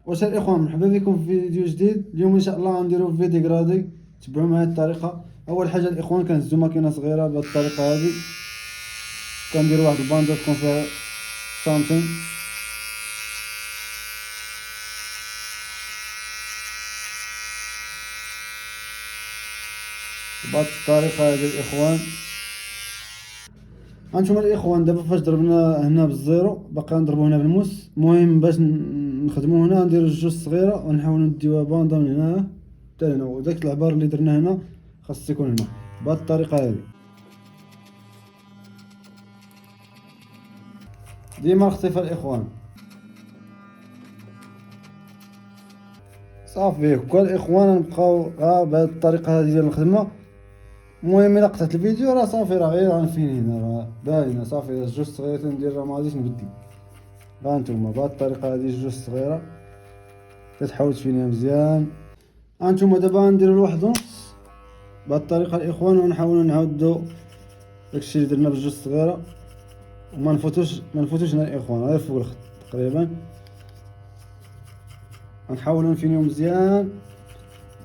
واش الاخوان، مرحبا بكم في فيديو جديد. اليوم ان شاء الله غنديرو فيديو ديغرادي. تبعوا معايا الطريقه. اول حاجه الاخوان كنهزو ماكينه صغيره بهذه الطريقه هذه، كنديروا واحد الباندا تكون فيها سنتيم. بهذه الطريقه هذه الاخوان. هانتوما الاخوان دابا فاش ضربنا هنا بالزيرو باقي نضربو هنا بالموس. المهم باش نخدمو هنا نديرو الجوج صغيره ونحاولو نديوها باندا من هنا حتى هنا، وداك العبار اللي درنا هنا خاص يكون هنا بهذه الطريقه هذه. ديما الاختفاء الاخوان. صافي هكا الاخوان، نبقاو بهذه الطريقه هذه ديال الخدمه. المهم الا قطعت الفيديو راه صافي، راه غير غنفين هنا راه باينه صافي. الجوج صغيرين ندير راه ما غاديش نبدل. ها نتوما بهذه الطريقه هذه الجوج صغيره كتحاول تفينيها مزيان. ها نتوما دابا غنديرو لواحد ونص بهذه الطريقه الاخوان، ونحاولوا نعاودو داكشي اللي درنا بالجوج صغيره وما نفوتوش هنا الاخوان، غير فوق الخط تقريبا. غنحاولوا نفينيو مزيان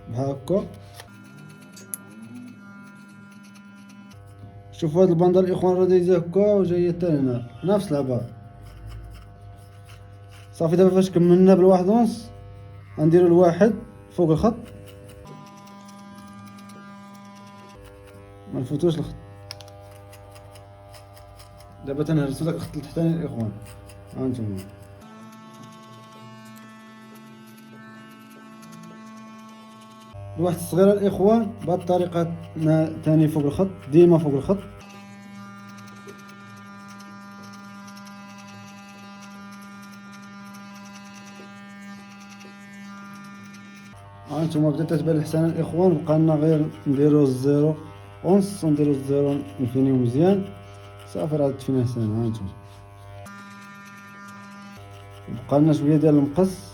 بحال هكا. شوفوا هاد الباندا الاخوان راه دايزه هكا وجايه حتى هنا نفس العبار. صافي دابا فاش كملنا بالواحد ونص غنديرو الواحد فوق الخط، ما نفوتوش الخط. دابا تنهرسو داك الخط التحتاني الاخوان. ها انتم الواحد الصغيره الاخوان بهذه الطريقه ثاني فوق الخط، ديما فوق الخط. ها انتم بدات تبان الحسنه الاخوان. بقى لنا غير نديرو الزيرو ونص ونديرو الزيرو نفينيو مزيان صافي، راه تفينا حسنه. ها انتم بقى لنا شويه ديال المقص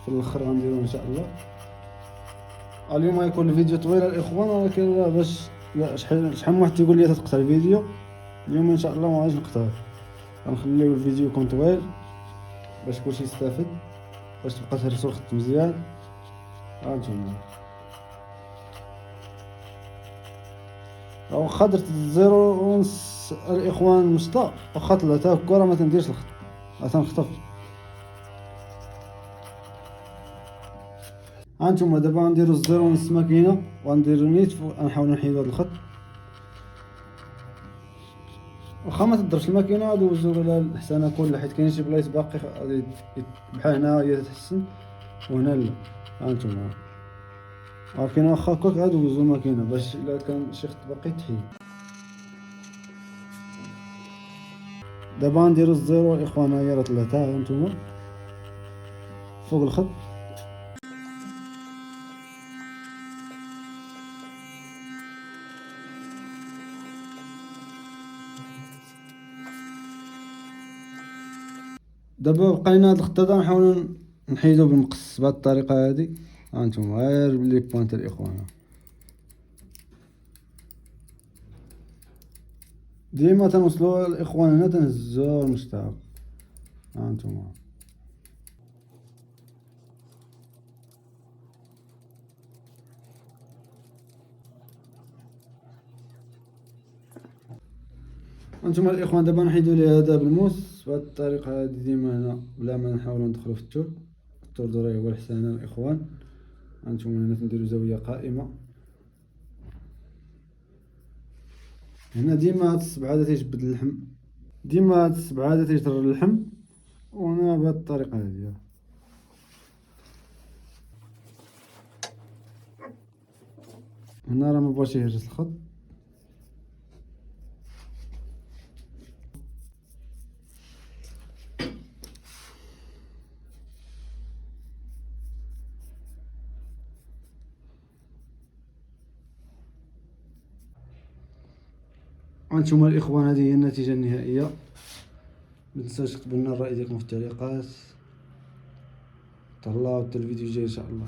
في الاخر غنديرو ان شاء الله. اليوم غيكون الفيديو طويل الاخوان، ولكن باش شحال من واحد تيقول لي تقطع الفيديو، اليوم ان شاء الله ما غاديش نقطعه. غنخليو الفيديو يكون طويل باش كلشي يستافد، باش تبقى تهرسو الخط مزيان. ها نتوما واخا درت الزيرو ونص الاخوان مسطا، واخا طلعت هكا راه ما تنديرش الخط، راه تنخطف. ها نتوما دابا غنديرو الزيرو ونص ماكينه وغنديرو نيت غنحاولو نحيدو هاد الخط. واخا ما تضربش الماكينه دوزو على الحسانه كلها، حيت كاين شي بلايص باقي غادي بحال هنا هي تتحسن وهنا لا. ها نتوما ولكن واخا هكاك غادوزو الماكينه باش الا كان شي خط باقي تحيد. دابا نديرو الزيرو الاخوان، هي راه طلعت ها نتوما فوق الخط. دابا بقى لنا هاد الخط هذا نحاولو نحيدو بالمقص بهاد الطريقه هادي. ها نتوما غير بلي بوانت الاخوان، ديما تنوصلو الاخوان هنا تنهزو المستوى. ها نتوما هانتوما الاخوان دابا نحيدو ليه هذا بالموس بهاد الطريقه هادي ديما هنا بلا ما نحاولو ندخلو في التور. التور راه هو الحسنه الاخوان. هانتوما هنا تنديرو زاويه قائمه. هنا ديما هاد الصبعه هذا تيجبد اللحم، ديما هاد الصبعه هذا تيجر اللحم، وهنا بهاد الطريقه هادي. هنا راه مبغاش يهرس الخط. هانتوما الاخوان هذه هي النتيجه النهائيه. متنساوش تكتبوا لنا الراي ديالكم في التعليقات. تهلاو حتى الفيديو الجاي ان شاء الله.